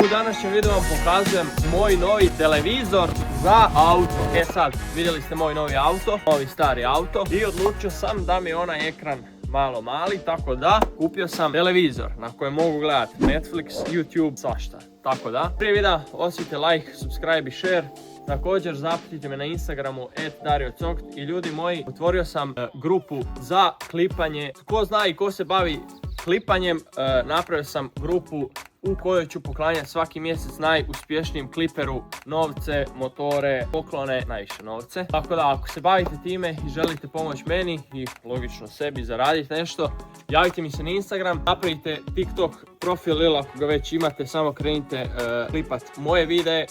U današnjem videu vam pokazujem moj novi televizor za auto. Sad, vidjeli ste moj novi auto, novi stari auto i odlučio sam da mi je onaj ekran malo mali, tako da kupio sam televizor na kojem mogu gledati Netflix, YouTube, svašta. Tako da, prije videa ostavite like, subscribe i share. Također zapratite me na Instagramu @DarioCokt i ljudi moji, otvorio sam grupu za klipanje. Ko zna i ko se bavi klipanjem, napravio sam grupu u kojoj ću poklanjati svaki mjesec najuspješnijem kliperu novce, motore, poklone, najviše novce. Tako da ako se bavite time i želite pomoći meni i logično sebi zaraditi nešto, javite mi se na Instagram, napravite TikTok profil ili ako ga već imate, samo krenite klipat moje videe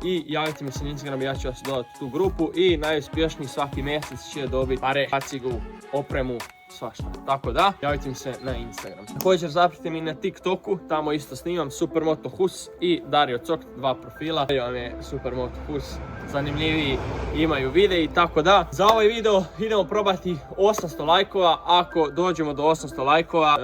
i javite mi se na Instagram i ja ću vas dodati u tu grupu i najuspješniji svaki mjesec će dobiti pare, kacigu, opremu, svašta. Tako da, javite mi se na Instagram. Također zapratite mi na TikToku, tamo isto snimam Supermoto Hus i Dario Cokt, dva profila. Vam je Supermoto Hus zanimljiviji, imaju videi, tako da za ovaj video idemo probati 800 lajkova. Ako dođemo do 800 lajkova,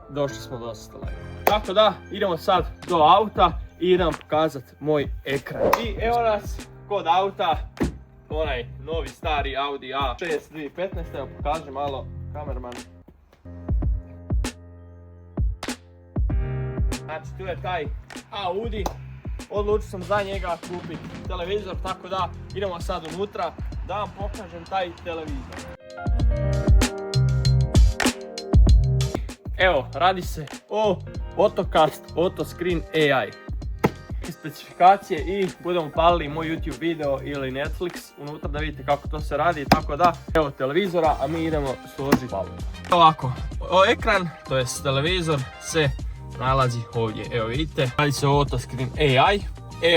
došli smo do 800 lajkova. Tako da, idemo sad do auta i idem pokazati moj ekran. I evo nas kod auta, onaj novi stari Audi A6 2015. Evo pokaže malo kamerman. Znači tu je taj Audi. Odlučio sam za njega kupiti televizor, tako da idemo sad unutra da vam pokažem taj televizor. Evo, radi se o Autocast Autoscreen AI. Specifikacije i budemo palili moj YouTube video ili Netflix unutra da vidite kako to se radi, tako da evo televizora, a mi idemo složiti palu. Ovako, ekran, to jest televizor se nalazi ovdje, evo vidite, radi se o Autoscreen AI.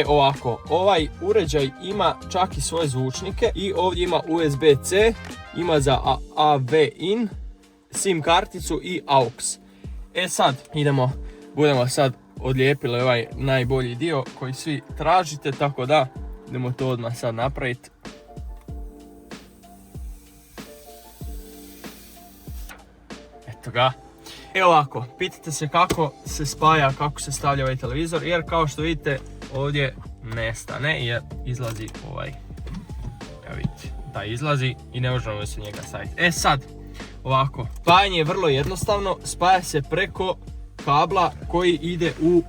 Ovako, ovaj uređaj ima čak i svoje zvučnike i ovdje ima USB-C, ima za AV in, SIM karticu i AUX. Sad budemo sad odlijepili ovaj najbolji dio koji svi tražite, tako da idemo to odmah sad napraviti. Eto ga. Evo ovako, pitate se kako se spaja, kako se stavlja ovaj televizor, jer kao što vidite ovdje nestane jer izlazi ovaj. Evo vidite, da izlazi i ne možemo se njega staviti. Sad, ovako, spajanje je vrlo jednostavno, spaja se preko kabla koji ide u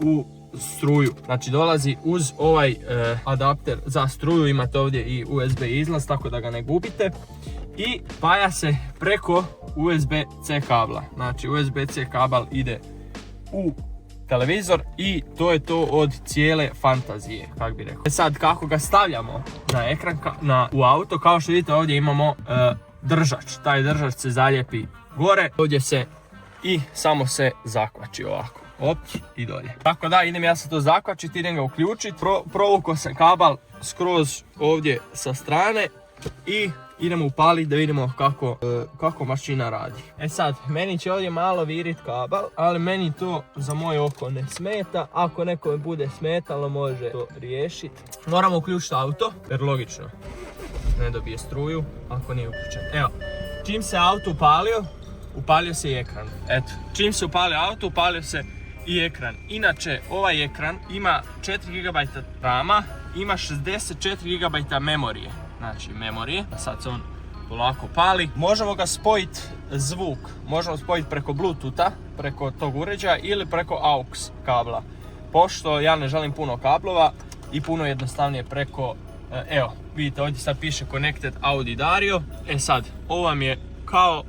u struju. Znači dolazi uz ovaj adapter za struju, imate ovdje i USB izlaz, tako da ga ne gubite. I spaja se preko USB-C kabla. Znači USB-C kabel ide u televizor i to je to od cijele fantazije, kako bi rekao. Sad kako ga stavljamo na ekran, u auto, kao što vidite ovdje imamo držač. Taj držač se zalijepi gore, ovdje se i samo se zakvači ovako, op i dolje. Tako da idem ja se to zakvačiti, idem ga uključiti, provukao sam kabel skroz ovdje sa strane i idemo upaliti da vidimo kako mašina radi. Sad, meni će ovdje malo virit kabel, ali meni to za moje oko ne smeta. Ako nekome bude smetalo može to riješiti. Moramo uključiti auto, jer logično ne dobije struju ako nije uključen. Evo, čim se auto upalio se i ekran. Eto, čim se upalio auto, upalio se i ekran. Inače, ovaj ekran ima 4 GB rama, ima 64 GB memorije. Znači, memorije. Sad se on polako pali. Možemo ga spojiti zvuk. Možemo spojiti preko Bluetootha, preko tog uređaja ili preko AUX kabla. Pošto ja ne želim puno kablova i puno jednostavnije preko, evo, vidite ovdje sad piše Connected Audi Dario. Sad, ovo vam je kao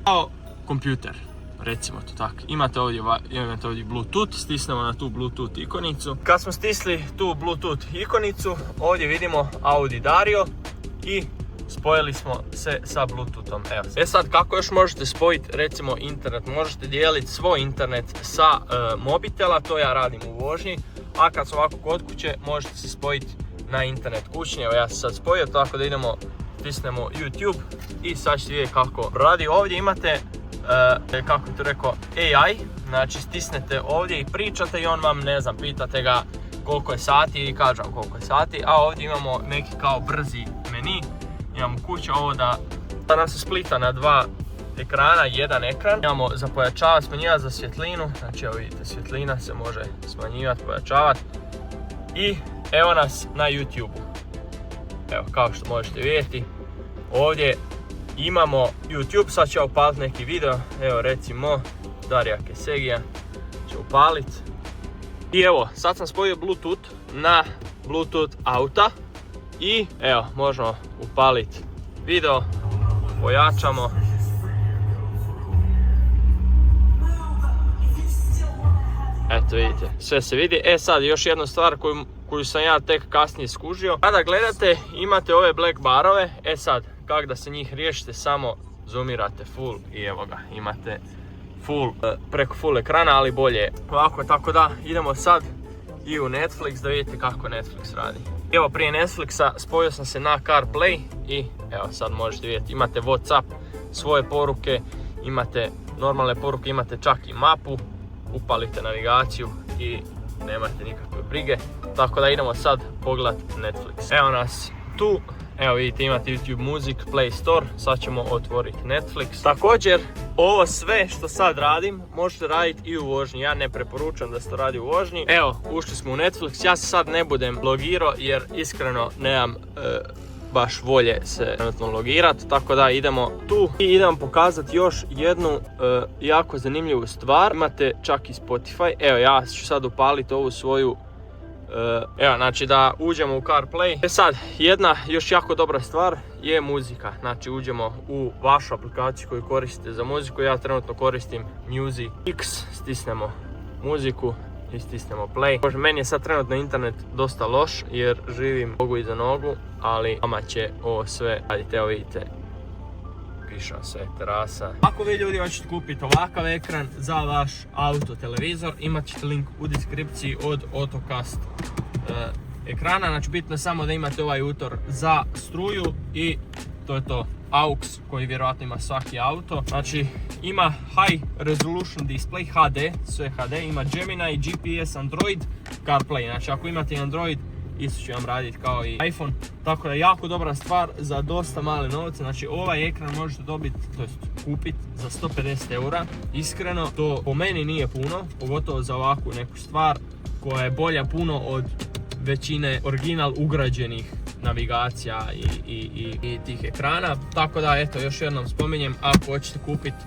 kompjuter, recimo to tako. Imate ovdje Bluetooth, stisnemo na tu Bluetooth ikonicu. Kad smo stisli tu Bluetooth ikonicu, ovdje vidimo Audi Dario i spojili smo se sa Bluetoothom. Sad kako još možete spojiti recimo internet, možete dijeliti svoj internet sa mobitela, to ja radim u vožnji, a kad sam ovako kod kuće možete se spojiti na internet kućni. Evo ja sam sad spojio, tako da idemo, stisnemo YouTube i sad ćete vidjeti kako radi. Ovdje imate kako je to rekao, AI, znači stisnete ovdje i pričate i on vam, ne znam, pitate ga koliko je sati i kaže vam koliko je sati, a ovdje imamo neki kao brzi meni, imamo kuću ovo da nam se splita na dva ekrana, jedan ekran. Imamo za pojačavati, smanjivati, za svjetlinu. Znači evo vidite, svjetlina se može smanjivati, pojačavati. I evo nas na YouTube-u. Evo kao što možete vidjeti, ovdje imamo YouTube, sad ću ja upaliti neki video. Evo recimo Darija Kesegija će upaliti. I evo, sad sam spojio Bluetooth na Bluetooth auta. I evo, možemo upaliti video, pojačamo. Eto vidite, sve se vidi. E sad, još jedna stvar koju sam ja tek kasnije skužio. Kada gledate, imate ove black barove. E sad, kako da se njih riješite, samo zoomirate full i evo ga, imate full, preko full ekrana, ali bolje ovako. Tako da, idemo sad i u Netflix da vidite kako Netflix radi. Evo, prije Netflixa spojio sam se na CarPlay i evo sad možete vidjeti, imate WhatsApp, svoje poruke, imate normalne poruke, imate čak i mapu, upalite navigaciju i nemate nikakve brige. Tako da idemo sad pogledati Netflix. Evo nas tu, evo vidite imate YouTube Music, Play Store, sad ćemo otvoriti Netflix. Također, ovo sve što sad radim možete raditi i u vožnji, ja ne preporučam da se to radi u vožnji. Evo, ušli smo u Netflix, ja se sad ne budem logirao jer iskreno nemam baš volje se trenutno logirati, tako da idemo tu i idem pokazati još jednu jako zanimljivu stvar. Imate čak i Spotify, evo ja ću sad upaliti ovu svoju, evo znači da uđemo u CarPlay. E sad, jedna još jako dobra stvar je muzika, znači uđemo u vašu aplikaciju koju koristite za muziku, ja trenutno koristim Music X, stisnemo muziku i stisnemo play. Meni je sad trenutno internet dosta loš jer živim nogu iza nogu, ali vama će ovo sve raditi. Evo vidite, piše sve, terasa. Ako vi ljudi hoćete kupiti ovakav ekran za vaš auto televizor, imat ćete link u deskripciji od Autocast ekrana. Znači bitno je samo da imate ovaj utor za struju i to je to. AUX koji vjerojatno ima svaki auto. Znači ima High Resolution Display, HD, sve HD, ima Gemini, GPS, Android, CarPlay. Znači ako imate Android, isto će vam raditi kao i iPhone. Tako da je jako dobra stvar za dosta male novce. Znači ovaj ekran možete dobiti, to jest kupiti za 150 eura. Iskreno, to po meni nije puno, pogotovo za ovakvu neku stvar koja je bolja puno od većine original ugrađenih navigacija i tih ekrana. Tako da eto, još jednom spominjem, ako hoćete kupiti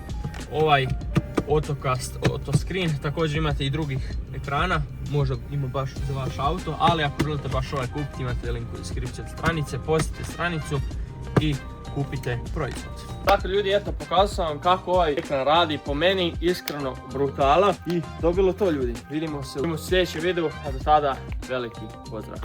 ovaj Autocast Autoscreen, također imate i drugih ekrana, možda ima baš za vaš auto, ali ako želite baš ovaj kupiti, imate link u deskripciji od stranice, posjetite stranicu i kupite proizvod. Dakle ljudi, eto, pokazao sam vam kako ovaj ekran radi, po meni iskreno brutala i to bilo to ljudi. Vidimo se u sljedećem videu, a do tada veliki pozdrav.